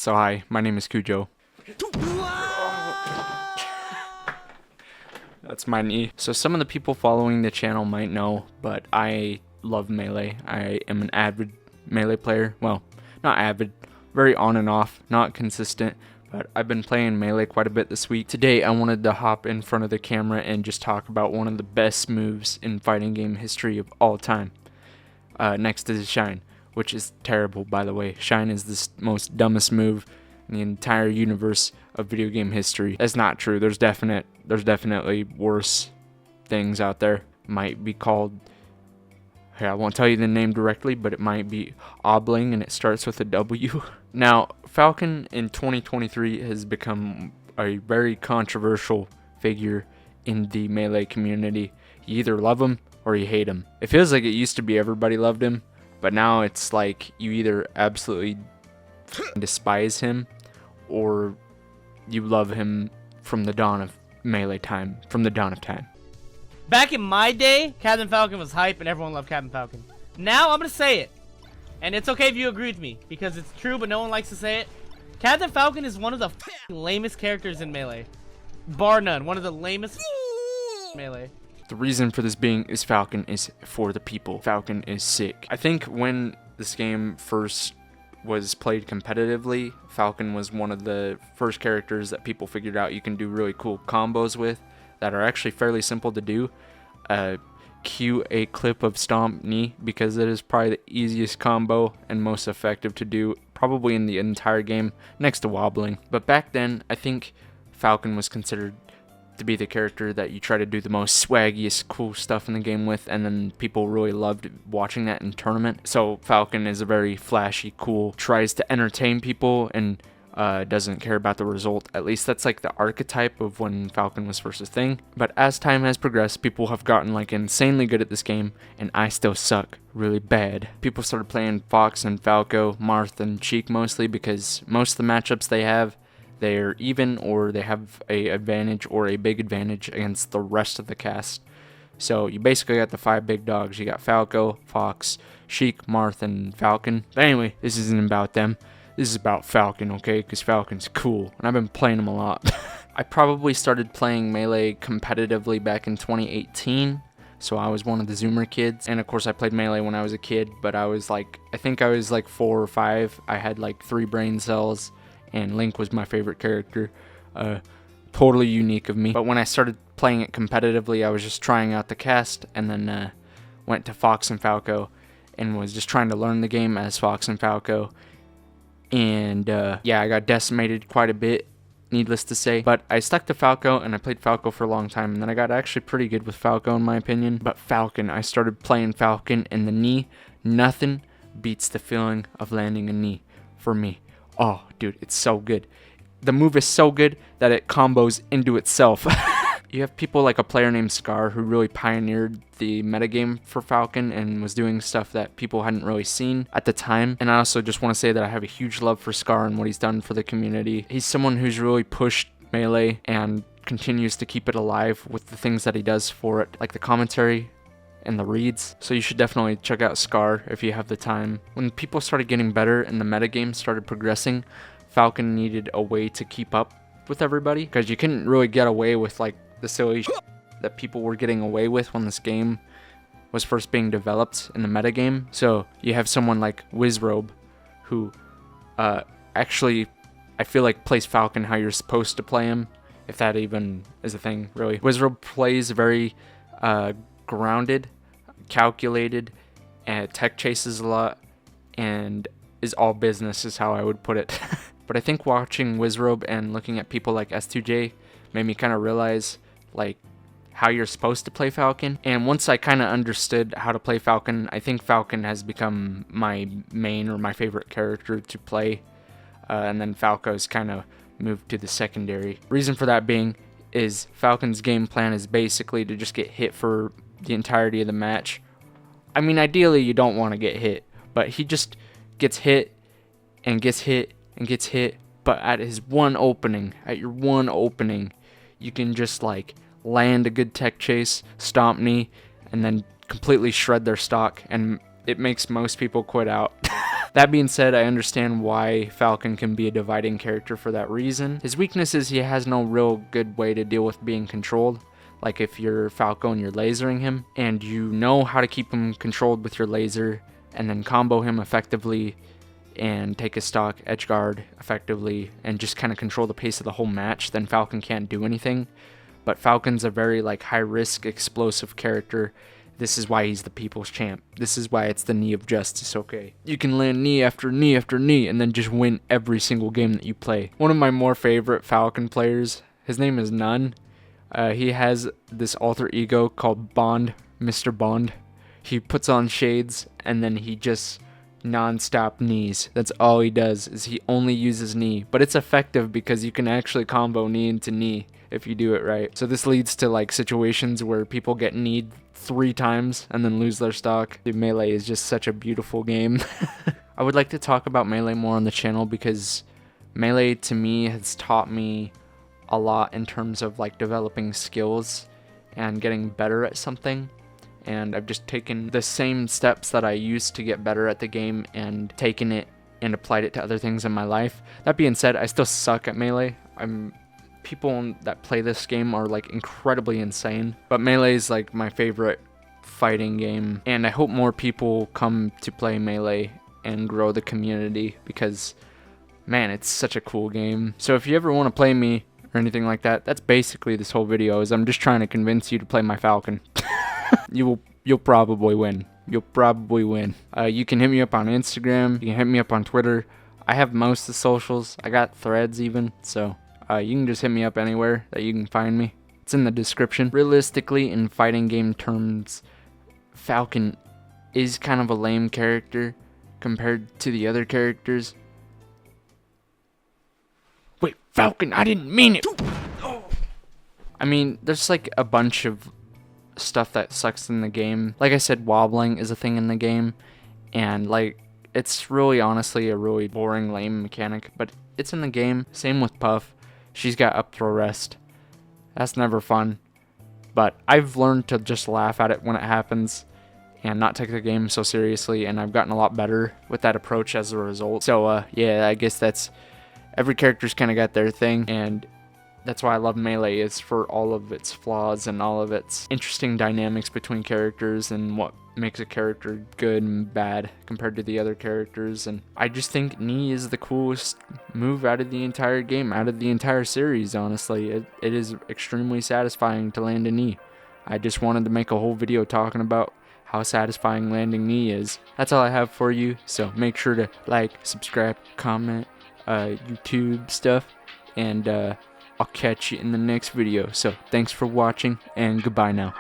So hi, my name is Cujo. That's my knee. So some of the people following the channel might know, but I love Melee. I am an avid Melee player. Well, not avid, very on and off, not consistent, but I've been playing Melee quite a bit this week. Today I wanted to hop in front of the camera and just talk about one of the best moves in fighting game history of all time. Next is Shine, which is terrible, by the way. Shine is the most dumbest move in the entire universe of video game history. That's not true. There's definitely worse things out there. Might be called, hey, I won't tell you the name directly, but it might be Obling and it starts with a W. Now, Falcon in 2023 has become a very controversial figure in the Melee community. You either love him or you hate him. It feels like it used to be everybody loved him, but now it's like you either absolutely despise him or you love him from the dawn of Melee time, from the dawn of time. Back in my day, Captain Falcon was hype and everyone loved Captain Falcon. Now I'm gonna say it, and it's okay if you agree with me because it's true, but no one likes to say it. Captain Falcon is one of the lamest characters in Melee, bar none. One of the lamest Melee. The reason for this being is Falcon is for the people. Falcon is sick. I think when this game first was played competitively, Falcon was one of the first characters that people figured out you can do really cool combos with that are actually fairly simple to do. Cue a clip of Stomp Knee because it is probably the easiest combo and most effective to do probably in the entire game next to wobbling. But back then, I think Falcon was considered to be the character that you try to do the most swaggiest cool stuff in the game with, and then people really loved watching that in tournament. So Falcon is a very flashy, cool, tries to entertain people and doesn't care about the result. At least that's like the archetype of when Falcon was first a thing. But as time has progressed, people have gotten like insanely good at this game, and I still suck really bad. People started playing Fox and Falco, Marth and Cheek mostly because most of the matchups they have, they're even or they have a advantage or a big advantage against the rest of the cast. So you basically got the 5 big dogs. You got Falco, Fox, Sheik, Marth, and Falcon. But anyway, this isn't about them. This is about Falcon, okay? Because Falcon's cool, and I've been playing him a lot. I probably started playing Melee competitively back in 2018. So I was one of the Zoomer kids. And of course I played Melee when I was a kid, but I think I was like 4 or 5. I had like 3 brain cells. And Link was my favorite character, totally unique of me. But when I started playing it competitively, I was just trying out the cast, and then went to Fox and Falco, and was just trying to learn the game as Fox and Falco. And yeah, I got decimated quite a bit, needless to say. But I stuck to Falco, and I played Falco for a long time, and then I got actually pretty good with Falco in my opinion. But Falcon, I started playing Falcon, and the knee, nothing beats the feeling of landing a knee for me. Oh, dude, it's so good. The move is so good that it combos into itself. You have people like a player named Scar who really pioneered the metagame for Falcon and was doing stuff that people hadn't really seen at the time. And I also just want to say that I have a huge love for Scar and what he's done for the community. He's someone who's really pushed Melee and continues to keep it alive with the things that he does for it, like the commentary and the reads. So you should definitely check out Scar if you have the time. When people started getting better and the metagame started progressing, Falcon needed a way to keep up with everybody because you couldn't really get away with like the silly that people were getting away with when this game was first being developed in the metagame. So you have someone like wizzrobe who actually I feel like plays Falcon how you're supposed to play him, if that even is a thing really. wizzrobe plays very grounded, calculated, and tech chases a lot, and is all business is how I would put it. But I think watching wizzrobe and looking at people like S2J made me kind of realize like how you're supposed to play Falcon. And once I kind of understood how to play Falcon, I think Falcon has become my main or my favorite character to play. And then Falco's kind of moved to the secondary. Reason for that being is Falcon's game plan is basically to just get hit for the entirety of the match. I mean, ideally you don't want to get hit, but he just gets hit and gets hit and gets hit. But at his one opening, at your one opening, you can just like land a good tech chase, stomp knee, and then completely shred their stock, and it makes most people quit out. That being said, I understand why Falcon can be a dividing character for that reason. His weakness is he has no real good way to deal with being controlled. Like if you're Falco and you're lasering him, and you know how to keep him controlled with your laser, and then combo him effectively, and take a stock edge guard effectively, and just kind of control the pace of the whole match, then Falcon can't do anything. But Falcon's a very like high risk, explosive character. This is why he's the people's champ. This is why it's the knee of justice, okay? You can land knee after knee after knee and then just win every single game that you play. One of my more favorite Falcon players, his name is None. He has this alter ego called Bond, Mr. Bond. He puts on shades and then he just non-stop knees. That's all he does, is he only uses knee. But it's effective because you can actually combo knee into knee if you do it right. So this leads to like situations where people get kneed 3 times and then lose their stock. Dude, Melee is just such a beautiful game. I would like to talk about Melee more on the channel because Melee to me has taught me a lot in terms of like developing skills and getting better at something. And I've just taken the same steps that I used to get better at the game and taken it and applied it to other things in my life. That being said, I still suck at Melee. People that play this game are like incredibly insane, but Melee is like my favorite fighting game, and I hope more people come to play Melee and grow the community because man, it's such a cool game. So if you ever want to play me or anything like that, that's basically this whole video, is I'm just trying to convince you to play my Falcon. You'll probably win. You'll probably win. You can hit me up on Instagram, you can hit me up on Twitter. I have most of the socials. I got threads even, so you can just hit me up anywhere that you can find me. It's in the description. Realistically, in fighting game terms, Falcon is kind of a lame character compared to the other characters. Wait, Falcon, I didn't mean it! I mean, there's like a bunch of stuff that sucks in the game. Like I said, wobbling is a thing in the game, and like it's really honestly a really boring, lame mechanic, but it's in the game. Same with Puff. She's got up throw rest. That's never fun. But I've learned to just laugh at it when it happens and not take the game so seriously, and I've gotten a lot better with that approach as a result. So yeah, I guess that's every character's kind of got their thing, and that's why I love Melee, is for all of its flaws and all of its interesting dynamics between characters and what makes a character good and bad compared to the other characters. And I just think knee is the coolest move out of the entire game, out of the entire series, honestly. It is extremely satisfying to land a knee. I just wanted to make a whole video talking about how satisfying landing knee is. That's all I have for you, so make sure to like, subscribe, comment, YouTube stuff, and I'll catch you in the next video. So thanks for watching, and goodbye now.